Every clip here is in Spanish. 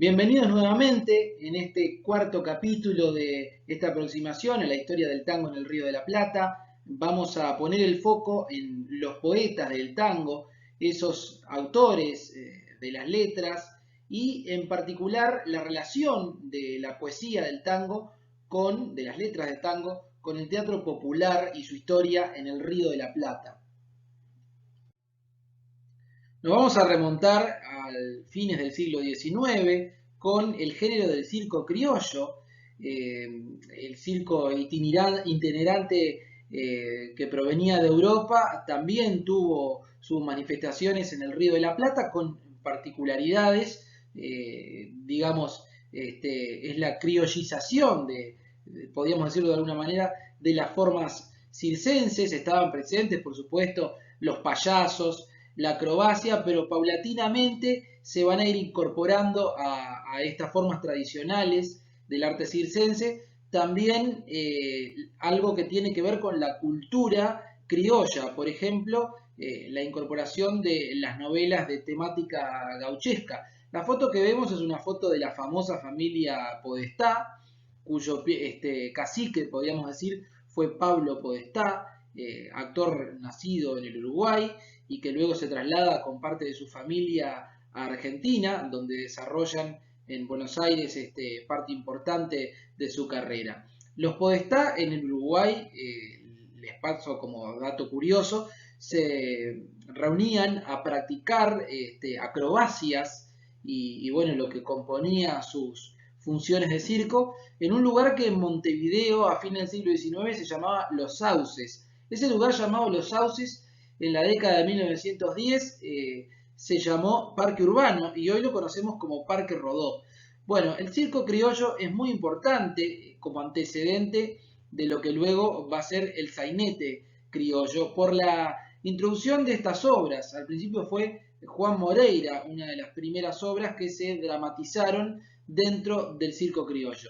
Bienvenidos nuevamente en este cuarto capítulo de esta aproximación a la historia del tango en el Río de la Plata. Vamos a poner el foco en los poetas del tango, esos autores de las letras y en particular la relación de la poesía del tango de las letras del tango, con el teatro popular y su historia en el Río de la Plata. Nos vamos a remontar al fines del siglo XIX con el género del circo criollo, eh, el circo itinerante que provenía de Europa, también tuvo sus manifestaciones en el Río de la Plata con particularidades, digamos, es la criollización podríamos decirlo de alguna manera, de las formas circenses, estaban presentes, por supuesto, los payasos, la acrobacia, pero paulatinamente se van a ir incorporando a estas formas tradicionales del arte circense también algo que tiene que ver con la cultura criolla, por ejemplo, la incorporación de las novelas de temática gauchesca. La foto que vemos es una foto de la famosa familia Podestá, cuyo cacique, podríamos decir, fue Pablo Podestá, actor nacido en el Uruguay, y que luego se traslada con parte de su familia a Argentina, donde desarrollan en Buenos Aires parte importante de su carrera. Los Podestá en el Uruguay, les paso como dato curioso, se reunían a practicar acrobacias y bueno, lo que componía sus funciones de circo en un lugar que en Montevideo a fines del siglo XIX se llamaba Los Sauces. Ese lugar llamado Los Sauces en la década de 1910 se llamó Parque Urbano y hoy lo conocemos como Parque Rodó. Bueno, el circo criollo es muy importante como antecedente de lo que luego va a ser el sainete criollo por la introducción de estas obras. Al principio fue Juan Moreira, una de las primeras obras que se dramatizaron dentro del circo criollo.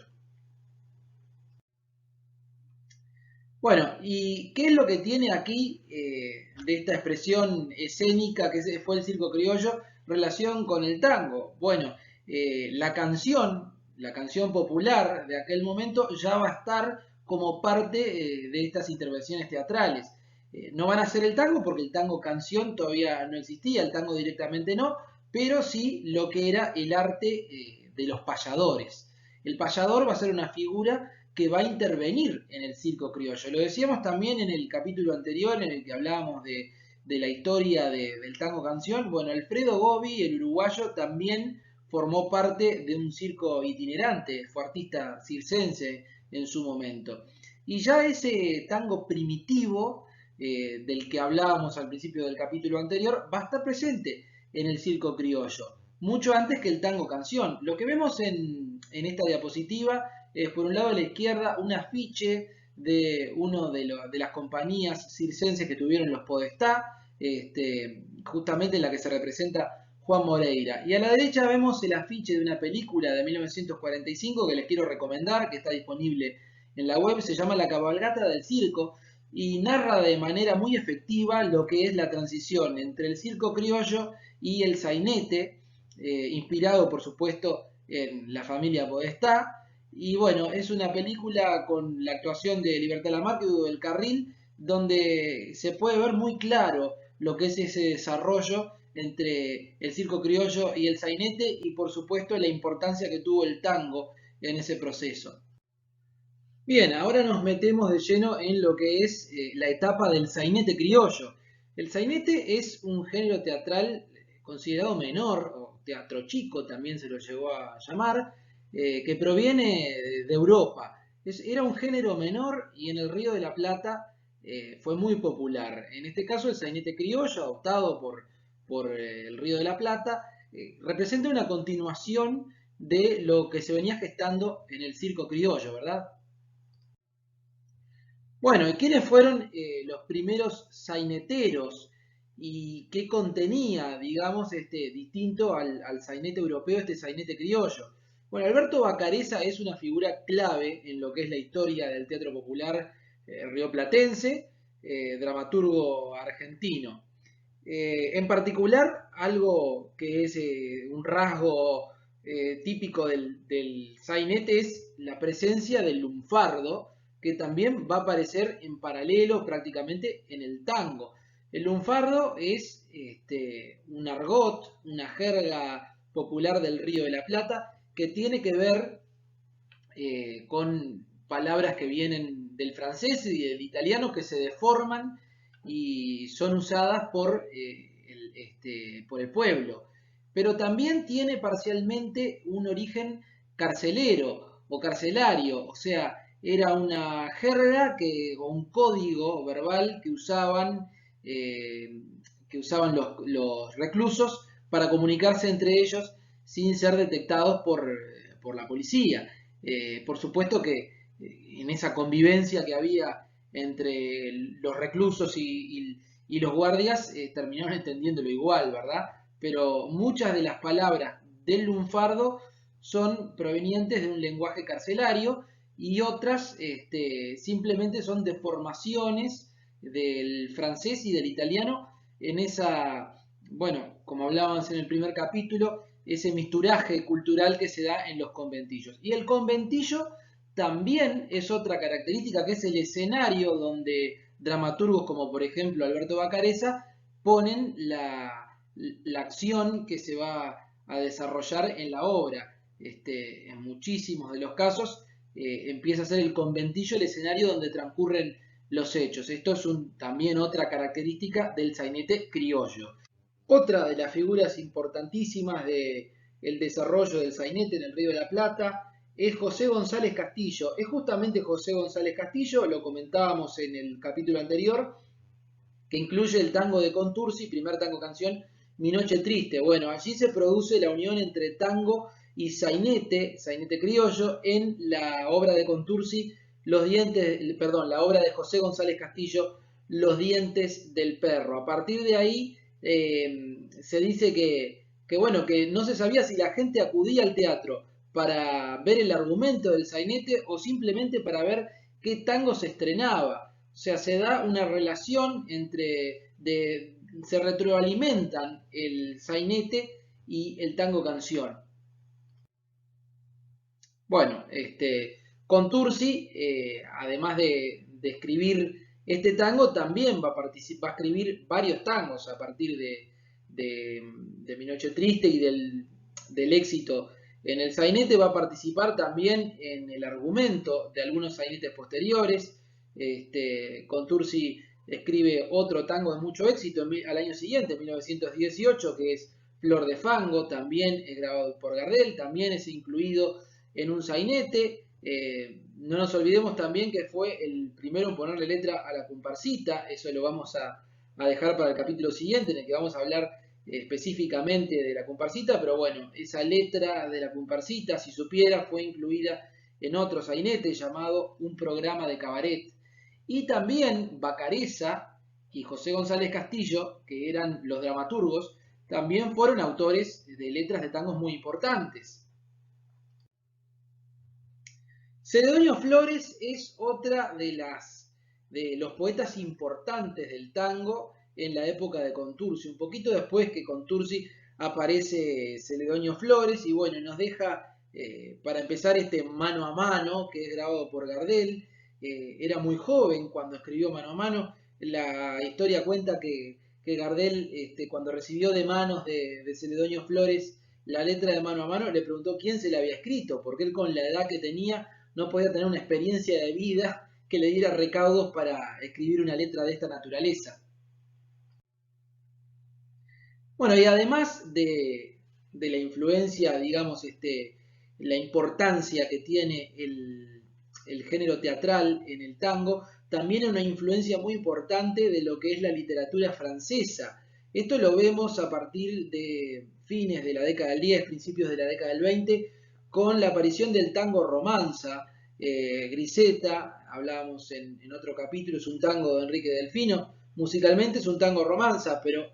Bueno, ¿y qué es lo que tiene aquí de esta expresión escénica que fue el circo criollo, relación con el tango? Bueno, la canción popular de aquel momento ya va a estar como parte de estas intervenciones teatrales. No van a ser el tango porque el tango canción todavía no existía, el tango directamente no, pero sí lo que era el arte de los payadores. El payador va a ser una figura que va a intervenir en el circo criollo. Lo decíamos también en el capítulo anterior en el que hablábamos de la historia del tango canción. Bueno, Alfredo Gobi, el uruguayo, también formó parte de un circo itinerante, fue artista circense en su momento. Y ya ese tango primitivo del que hablábamos al principio del capítulo anterior va a estar presente en el circo criollo, mucho antes que el tango canción. Lo que vemos en esta diapositiva es por un lado a la izquierda un afiche de una de las compañías circenses que tuvieron los Podestá, justamente en la que se representa Juan Moreira. Y a la derecha vemos el afiche de una película de 1945 que les quiero recomendar, que está disponible en la web, se llama La cabalgata del circo y narra de manera muy efectiva lo que es la transición entre el circo criollo y el sainete, inspirado por supuesto en la familia Podestá. Y bueno, es una película con la actuación de Libertad Lamarque y Hugo del Carril, donde se puede ver muy claro lo que es ese desarrollo entre el circo criollo y el sainete y por supuesto la importancia que tuvo el tango en ese proceso. Bien, ahora nos metemos de lleno en lo que es la etapa del sainete criollo. El sainete es un género teatral considerado menor, o teatro chico también se lo llegó a llamar, que proviene de Europa. Era un género menor y en el Río de la Plata fue muy popular. En este caso el sainete criollo, adoptado por el Río de la Plata, representa una continuación de lo que se venía gestando en el circo criollo, ¿verdad? Bueno, ¿y quiénes fueron los primeros saineteros y qué contenía, digamos, distinto al sainete europeo, este sainete criollo? Bueno, Alberto Bacareza es una figura clave en lo que es la historia del teatro popular rioplatense, dramaturgo argentino. En particular, algo que es un rasgo típico del sainete es la presencia del lunfardo, que también va a aparecer en paralelo prácticamente en el tango. El lunfardo es un argot, una jerga popular del Río de la Plata, que tiene que ver con palabras que vienen del francés y del italiano que se deforman y son usadas por el pueblo. Pero también tiene parcialmente un origen carcelero o carcelario, o sea, era una jerga o un código verbal eh, que usaban los reclusos para comunicarse entre ellos sin ser detectados por la policía. Por supuesto que en esa convivencia que había entre los reclusos y los guardias, terminaron entendiéndolo igual, ¿verdad? Pero muchas de las palabras del lunfardo son provenientes de un lenguaje carcelario y otras simplemente son deformaciones del francés y del italiano en esa, bueno, como hablábamos en el primer capítulo, ese misturaje cultural que se da en los conventillos. Y el conventillo también es otra característica, que es el escenario donde dramaturgos como por ejemplo Alberto Bacareza ponen la acción que se va a desarrollar en la obra. En muchísimos de los casos empieza a ser el conventillo el escenario donde transcurren los hechos. Esto es también otra característica del sainete criollo. Otra de las figuras importantísimas del desarrollo del sainete en el Río de la Plata es José González Castillo. Es justamente José González Castillo, lo comentábamos en el capítulo anterior, que incluye el tango de Contursi, primer tango canción, Mi Noche Triste. Bueno, allí se produce la unión entre tango y sainete criollo, en la obra de Contursi, la obra de José González Castillo, Los dientes del perro. A partir de ahí se dice bueno, que no se sabía si la gente acudía al teatro para ver el argumento del sainete o simplemente para ver qué tango se estrenaba. O sea, se da una relación se retroalimentan el sainete y el tango canción. Bueno, Contursi, además de escribir este tango, también va a escribir varios tangos a partir de Mi Noche Triste y del éxito en el sainete. Va a participar también en el argumento de algunos sainetes posteriores. Contursi escribe otro tango de mucho éxito al año siguiente, en 1918, que es Flor de Fango, también es grabado por Gardel, también es incluido en un sainete. No nos olvidemos también que fue el primero en ponerle letra a la comparsita. Eso lo vamos a dejar para el capítulo siguiente, en el que vamos a hablar específicamente de la comparsita, pero bueno, esa letra de la comparsita, si supiera, fue incluida en otro sainete llamado Un programa de cabaret. Y también Bacareza y José González Castillo, que eran los dramaturgos, también fueron autores de letras de tangos muy importantes. Celedonio Flores es otra de los poetas importantes del tango en la época de Contursi. Un poquito después que Contursi aparece Celedonio Flores y bueno, nos deja para empezar este Mano a Mano, que es grabado por Gardel. Era muy joven cuando escribió Mano a Mano. La historia cuenta que Gardel, cuando recibió de manos de Celedonio Flores la letra de Mano a Mano, le preguntó quién se la había escrito, porque él con la edad que tenía no podía tener una experiencia de vida que le diera recaudos para escribir una letra de esta naturaleza. Bueno, y además de la influencia, digamos, la importancia que tiene el género teatral en el tango, también hay una influencia muy importante de lo que es la literatura francesa. Esto lo vemos a partir de fines de la década del 10, principios de la década del 20, con la aparición del tango romanza. Griseta, hablábamos en otro capítulo, es un tango de Enrique Delfino. Musicalmente es un tango romanza, pero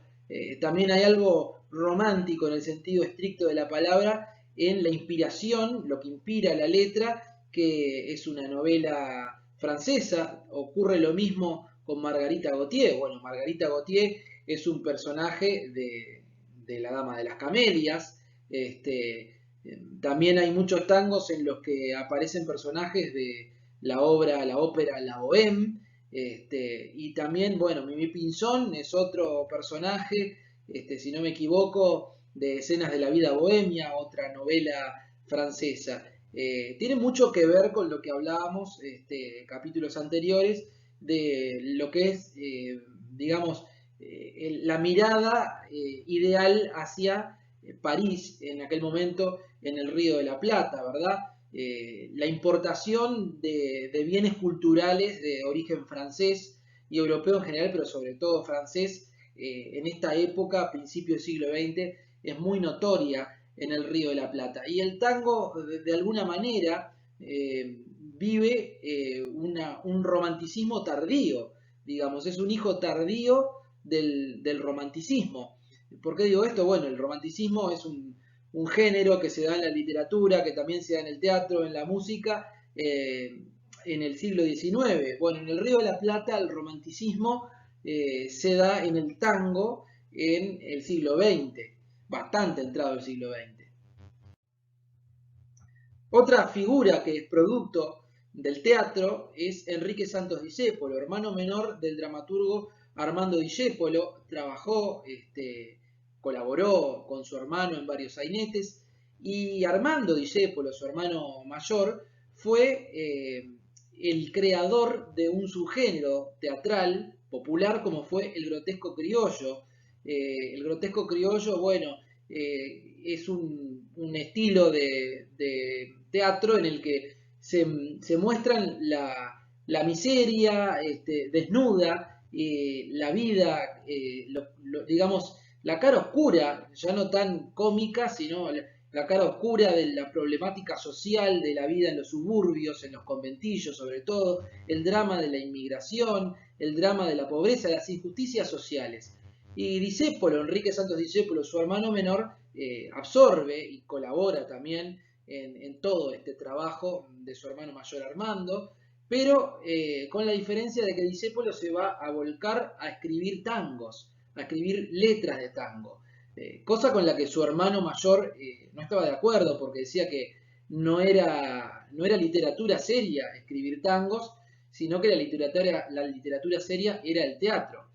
también hay algo romántico en el sentido estricto de la palabra en la inspiración, lo que inspira la letra, que es una novela francesa. Ocurre lo mismo con Margarita Gautier. Bueno, Margarita Gautier es un personaje de La Dama de las Camelias. También hay muchos tangos en los que aparecen personajes de la obra, la ópera La Bohème, y también, bueno, Mimi Pinzón es otro personaje, si no me equivoco, de Escenas de la Vida Bohemia, otra novela francesa. Tiene mucho que ver con lo que hablábamos capítulos anteriores de lo que es, digamos, la mirada ideal hacia París en aquel momento en el Río de la Plata, ¿verdad? La importación de bienes culturales de origen francés y europeo en general, pero sobre todo francés, en esta época, principio del siglo XX, es muy notoria en el Río de la Plata. Y el tango, de alguna manera, vive un romanticismo tardío, digamos, es un hijo tardío del romanticismo. ¿Por qué digo esto? Bueno, el romanticismo es un género que se da en la literatura, que también se da en el teatro, en la música, en el siglo XIX. Bueno, en el Río de la Plata el romanticismo se da en el tango en el siglo XX, bastante entrado el siglo XX. Otra figura que es producto del teatro es Enrique Santos Discépolo, hermano menor del dramaturgo Armando Discépolo. Trabajó, colaboró con su hermano en varios sainetes, y Armando Discépolo, su hermano mayor, fue el creador de un subgénero teatral popular como fue el grotesco criollo. El grotesco criollo, bueno, es un estilo de teatro en el que se muestran la miseria desnuda, la vida, digamos, la cara oscura, ya no tan cómica, sino la cara oscura de la problemática social de la vida en los suburbios, en los conventillos sobre todo, el drama de la inmigración, el drama de la pobreza, las injusticias sociales. Y Discépolo, Enrique Santos Discépolo, su hermano menor, absorbe y colabora también en todo este trabajo de su hermano mayor Armando, pero con la diferencia de que Discépolo se va a volcar a escribir tangos, a escribir letras de tango, cosa con la que su hermano mayor no estaba de acuerdo, porque decía que no era literatura seria escribir tangos, sino que la literatura seria era el teatro.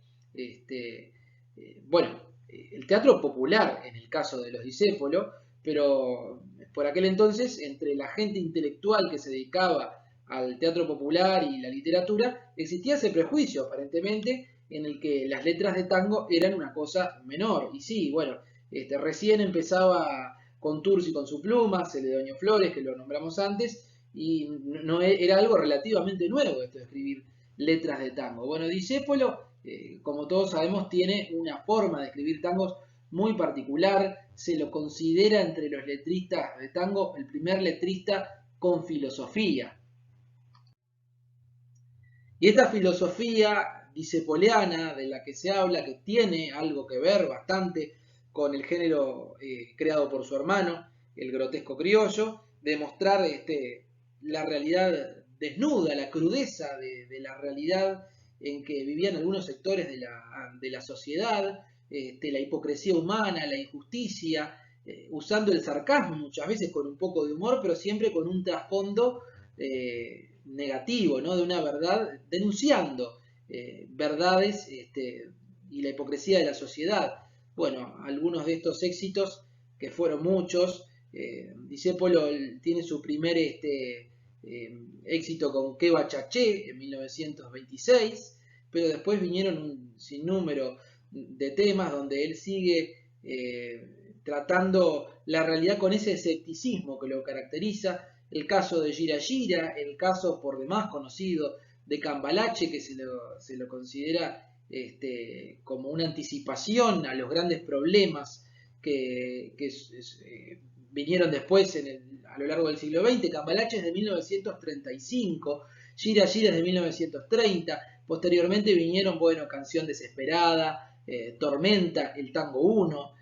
Bueno, el teatro popular en el caso de los Discépolo, pero por aquel entonces entre la gente intelectual que se dedicaba al teatro popular y la literatura existía ese prejuicio aparentemente en el que las letras de tango eran una cosa menor. Y sí, bueno, recién empezaba con Tursi con su pluma, Celedonio Flores, que lo nombramos antes, y no era algo relativamente nuevo esto de escribir letras de tango. Bueno, Discépolo, como todos sabemos, tiene una forma de escribir tangos muy particular, se lo considera entre los letristas de tango el primer letrista con filosofía. Y esta filosofía dicepoliana de la que se habla, que tiene algo que ver bastante con el género creado por su hermano, el grotesco criollo, de mostrar la realidad desnuda, la crudeza de la realidad en que vivían algunos sectores de la sociedad, la hipocresía humana, la injusticia, usando el sarcasmo muchas veces con un poco de humor, pero siempre con un trasfondo negativo, ¿no? De una verdad, denunciando verdades y la hipocresía de la sociedad. Bueno, algunos de estos éxitos, que fueron muchos, Discépolo tiene su primer éxito con Que Bachaché en 1926, pero después vinieron un sinnúmero de temas donde él sigue tratando la realidad con ese escepticismo que lo caracteriza. El caso de Gira Gira, el caso por demás conocido de Cambalache, que se lo considera como una anticipación a los grandes problemas que vinieron después a lo largo del siglo XX. Cambalache es de 1935, Gira Gira es de 1930, posteriormente vinieron, bueno, Canción Desesperada, Tormenta, el Tango 1,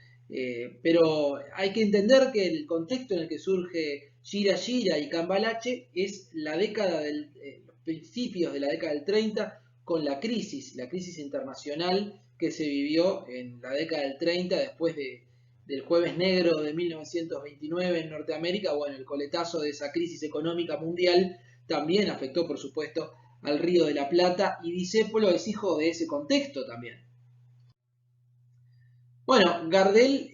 pero hay que entender que el contexto en el que surge Gira Gira y Cambalache es la década los principios de la década del 30, con la crisis internacional que se vivió en la década del 30 después de del Jueves Negro de 1929 en Norteamérica, bueno, el coletazo de esa crisis económica mundial también afectó, por supuesto, al Río de la Plata, y Discépolo es hijo de ese contexto también. Bueno, Gardel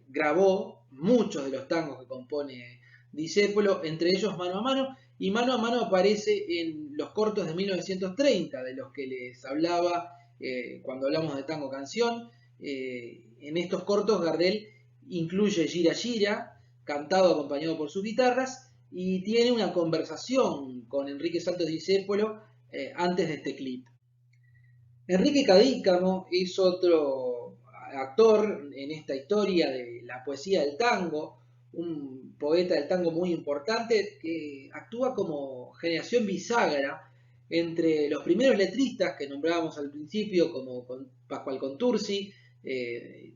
grabó muchos de los tangos que compone Discépolo, entre ellos Mano a Mano, y Mano a Mano aparece en los cortos de 1930, de los que les hablaba cuando hablamos de tango canción. En estos cortos Gardel incluye Gira Gira, cantado acompañado por sus guitarras, y tiene una conversación con Enrique Santos Discépolo antes de este clip. Enrique Cadícamo es otro actor en esta historia de la poesía del tango, un poeta del tango muy importante que actúa como generación bisagra entre los primeros letristas que nombrábamos al principio, como Pascual Contursi,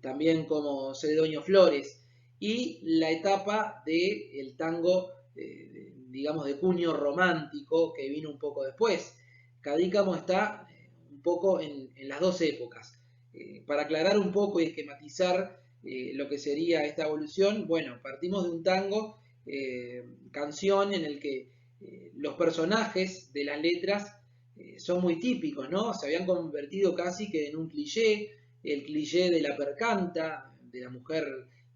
también como Celedonio Flores, y la etapa del tango, digamos, de cuño romántico que vino un poco después. Cadícamo está un poco en las dos épocas. Para aclarar un poco y esquematizar lo que sería esta evolución, bueno, partimos de un tango, canción en el que los personajes de las letras son muy típicos, ¿no? Se habían convertido casi que en un cliché, el cliché de la percanta, de la mujer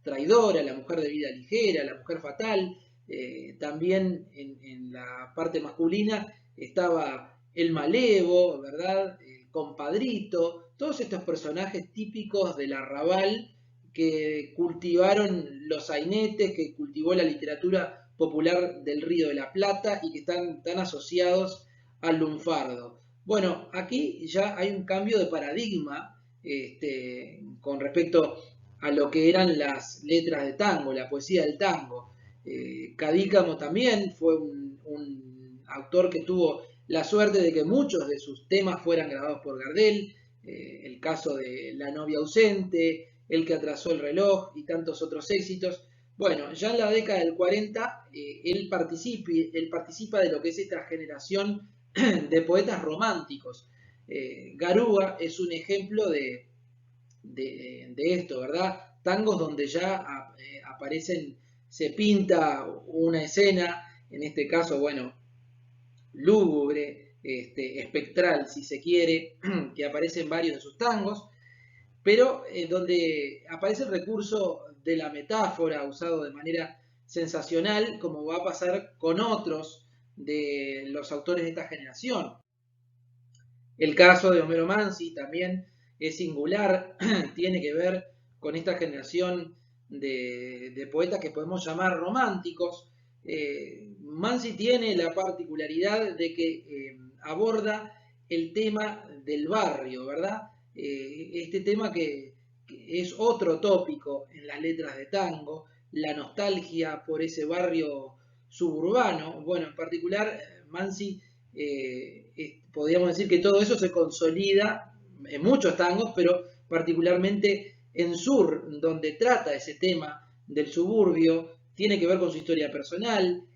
traidora, la mujer de vida ligera, la mujer fatal. También en la parte masculina estaba el malevo, ¿verdad? El compadrito, todos estos personajes típicos del arrabal que cultivaron los sainetes, que cultivó la literatura popular del Río de la Plata y que están tan asociados al lunfardo. Bueno, aquí ya hay un cambio de paradigma con respecto a lo que eran las letras de tango, la poesía del tango. Cadícamo también fue un autor que tuvo la suerte de que muchos de sus temas fueran grabados por Gardel, el caso de La novia ausente, El que atrasó el reloj y tantos otros éxitos. Bueno, ya en la década del 40 él participa de lo que es esta generación de poetas románticos. Garúa es un ejemplo de esto, ¿verdad? Tangos donde ya aparecen, se pinta una escena, en este caso, bueno, lúgubre, espectral, si se quiere, que aparece en varios de sus tangos, pero donde aparece el recurso de la metáfora usado de manera sensacional, como va a pasar con otros de los autores de esta generación. El caso de Homero Mansi también es singular, tiene que ver con esta generación de poetas que podemos llamar románticos. Mansi tiene la particularidad de que aborda el tema del barrio, ¿verdad? Este tema que es otro tópico en las letras de tango, la nostalgia por ese barrio suburbano. Bueno, en particular, Mansi, podríamos decir que todo eso se consolida en muchos tangos, pero particularmente en Sur, donde trata ese tema del suburbio, tiene que ver con su historia personal.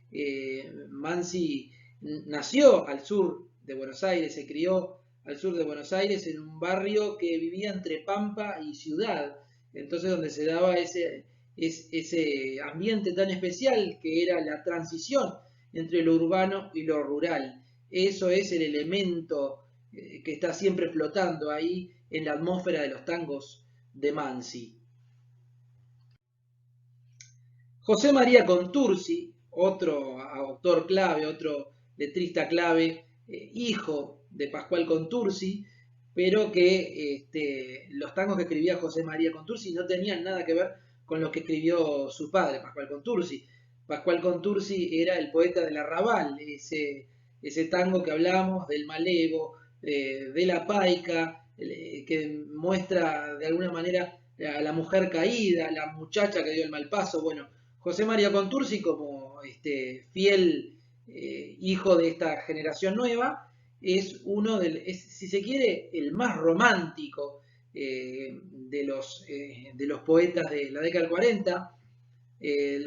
Mansi nació al sur de Buenos Aires, se crió al sur de Buenos Aires en un barrio que vivía entre Pampa y Ciudad, entonces donde se daba ese ambiente tan especial que era la transición entre lo urbano y lo rural. Eso es el elemento que está siempre flotando ahí en la atmósfera de los tangos de Mansi. José María Contursi, otro autor clave, otro letrista clave, hijo de Pascual Contursi, pero que los tangos que escribía José María Contursi no tenían nada que ver con los que escribió su padre, Pascual Contursi. Pascual Contursi era el poeta del arrabal, ese tango que hablamos del malevo, de la paica, que muestra de alguna manera a la mujer caída, la muchacha que dio el mal paso. Bueno, José María Contursi, como fiel hijo de esta generación nueva, es uno si se quiere, el más romántico de los poetas de la década del 40.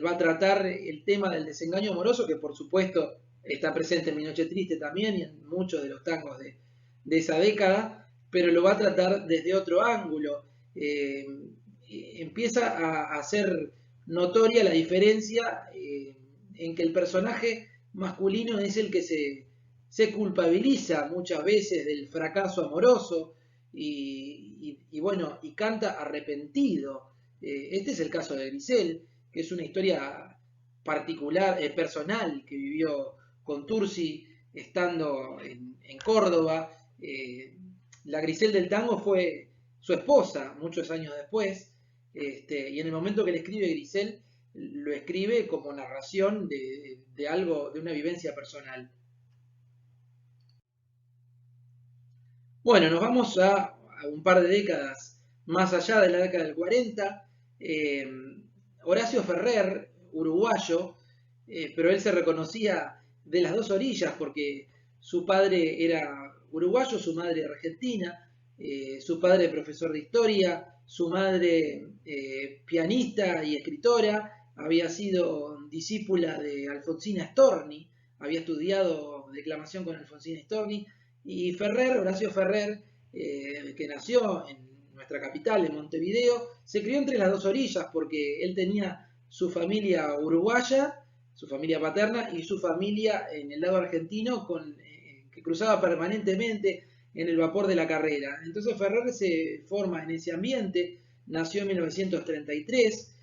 Va a tratar el tema del desengaño amoroso, que por supuesto está presente en Mi Noche Triste también y en muchos de los tangos de esa década, pero lo va a tratar desde otro ángulo. empieza a hacer notoria la diferencia en que el personaje masculino es el que se culpabiliza muchas veces del fracaso amoroso y bueno, y canta arrepentido. Este es el caso de Grisel, que es una historia particular, personal, que vivió con Tursi estando en Córdoba. La Grisel del tango fue su esposa muchos años después, y en el momento que le escribe Grisel, lo escribe como narración de algo, de una vivencia personal. Bueno, nos vamos a un par de décadas más allá de la década del 40. eh, Horacio Ferrer, uruguayo, pero él se reconocía de las dos orillas porque su padre era uruguayo, su madre argentina, su padre profesor de historia, su madre pianista y escritora, había sido discípula de Alfonsina Storni, había estudiado declamación con Alfonsina Storni, y Ferrer, Horacio Ferrer, que nació en nuestra capital, en Montevideo, se crió entre las dos orillas porque él tenía su familia uruguaya, su familia paterna, y su familia en el lado argentino que cruzaba permanentemente en el vapor de la carrera. Entonces Ferrer se forma en ese ambiente, nació en 1933,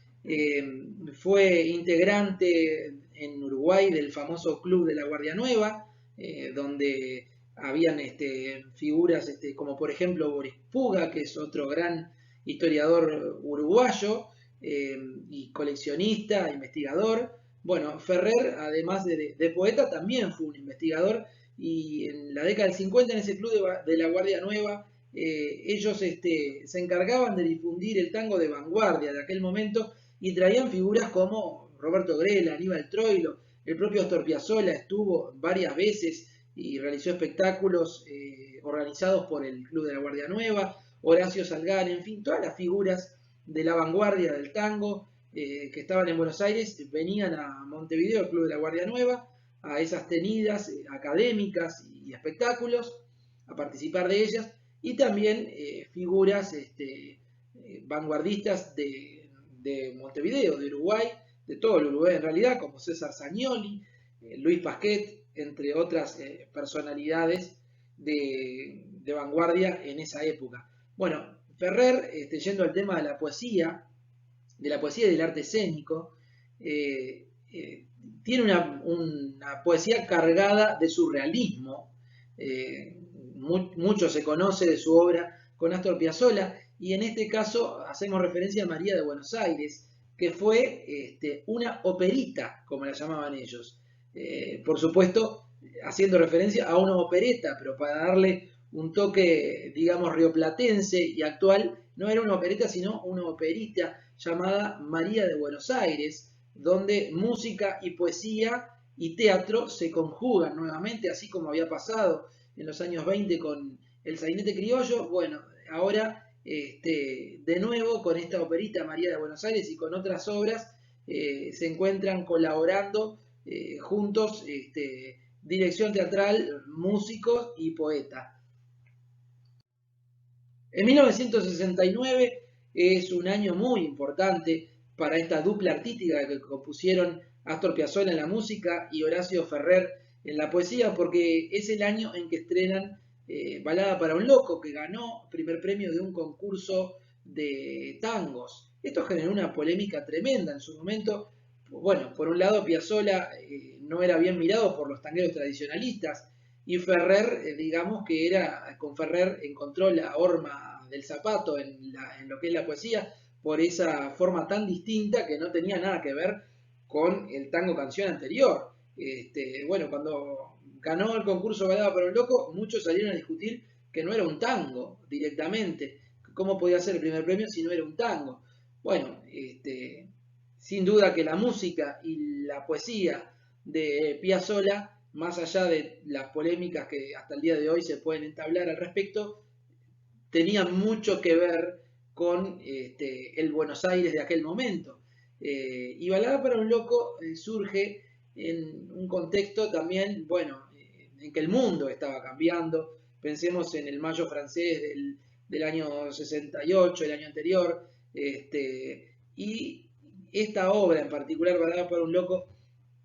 fue integrante en Uruguay del famoso Club de la Guardia Nueva, donde habían figuras como por ejemplo Boris Puga, que es otro gran historiador uruguayo y coleccionista, investigador. Bueno, Ferrer, además de poeta, también fue un investigador y en la década del 50 en ese club de la Guardia Nueva ellos se encargaban de difundir el tango de vanguardia de aquel momento y traían figuras como Roberto Grela, Aníbal Troilo, el propio Astor Piazzolla estuvo varias veces y realizó espectáculos organizados por el Club de la Guardia Nueva, Horacio Salgán, en fin, todas las figuras de la vanguardia del tango que estaban en Buenos Aires venían a Montevideo, al Club de la Guardia Nueva, a esas tenidas académicas y espectáculos, a participar de ellas, y también figuras vanguardistas de Montevideo, de Uruguay, de todo el Uruguay en realidad, como César Sagnoli, Luis Pasquet, entre otras personalidades de vanguardia en esa época. Bueno, Ferrer, yendo al tema de la poesía y del arte escénico, tiene una poesía cargada de surrealismo. Mucho se conoce de su obra con Astor Piazzolla y en este caso hacemos referencia a María de Buenos Aires, que fue una operita, como la llamaban ellos. Por supuesto, haciendo referencia a una opereta, pero para darle un toque, digamos, rioplatense y actual, no era una opereta, sino una operita llamada María de Buenos Aires, donde música y poesía y teatro se conjugan nuevamente, así como había pasado en los años 20 con el sainete criollo. Bueno, ahora de nuevo con esta operita María de Buenos Aires y con otras obras se encuentran colaborando juntos dirección teatral, músicos y poeta. En 1969 es un año muy importante para esta dupla artística que compusieron Astor Piazzolla en la música y Horacio Ferrer en la poesía, porque es el año en que estrenan Balada para un Loco, que ganó primer premio de un concurso de tangos. Esto generó una polémica tremenda en su momento. Bueno, por un lado Piazzolla no era bien mirado por los tangueros tradicionalistas, y Ferrer, digamos que con Ferrer encontró la horma del zapato en lo que es la poesía, por esa forma tan distinta que no tenía nada que ver con el tango canción anterior. Bueno, cuando ganó el concurso Balada para un Loco, muchos salieron a discutir que no era un tango directamente. ¿Cómo podía ser el primer premio si no era un tango? Bueno, sin duda que la música y la poesía de Piazzolla, más allá de las polémicas que hasta el día de hoy se pueden entablar al respecto, tenían mucho que ver con el Buenos Aires de aquel momento. Y Balada para un Loco surge en un contexto también, bueno, en que el mundo estaba cambiando. Pensemos en el Mayo francés del año 68, el año anterior, Y esta obra en particular, Balada para un loco,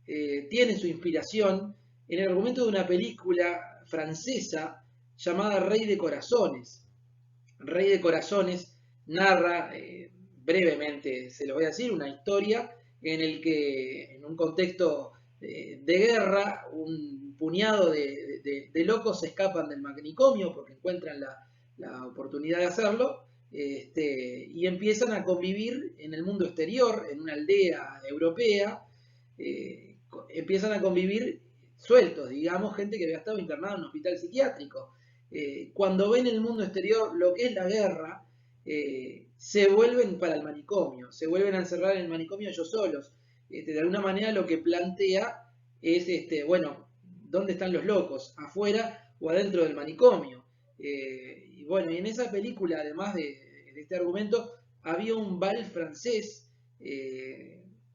tiene su inspiración en el argumento de una película francesa llamada Rey de Corazones. Rey de Corazones narra, brevemente se lo voy a decir, una historia en el que en un contexto de guerra un puñado de locos se escapan del manicomio porque encuentran la oportunidad de hacerlo, y empiezan a convivir en el mundo exterior, en una aldea europea, empiezan a convivir sueltos, digamos, gente que había estado internada en un hospital psiquiátrico. Cuando ven el mundo exterior lo que es la guerra, se vuelven para el manicomio, se vuelven a encerrar en el manicomio ellos solos. De alguna manera lo que plantea es, bueno, ¿dónde están los locos? ¿Afuera o adentro del manicomio? Y bueno, y en esa película, además de este argumento, había un bal francés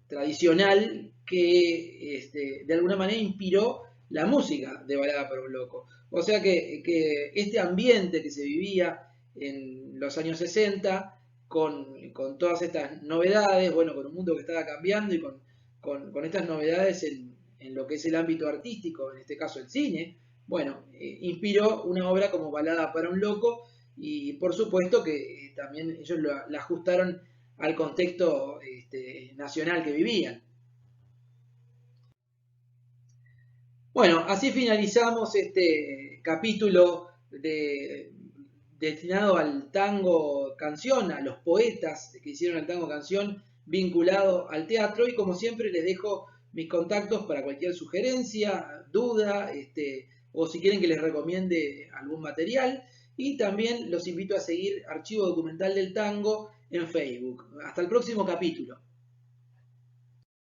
tradicional que de alguna manera inspiró la música de Balada para un loco. O sea que este ambiente que se vivía en los años 60, con todas estas novedades, bueno, con un mundo que estaba cambiando y con estas novedades en lo que es el ámbito artístico, en este caso el cine, bueno, inspiró una obra como Balada para un loco y por supuesto que también ellos la ajustaron al contexto nacional que vivían. Bueno, así finalizamos este capítulo destinado al tango canción, a los poetas que hicieron el tango canción vinculado al teatro y como siempre les dejo mis contactos para cualquier sugerencia, duda, o si quieren que les recomiende algún material y también los invito a seguir Archivo Documental del Tango en Facebook. Hasta el próximo capítulo.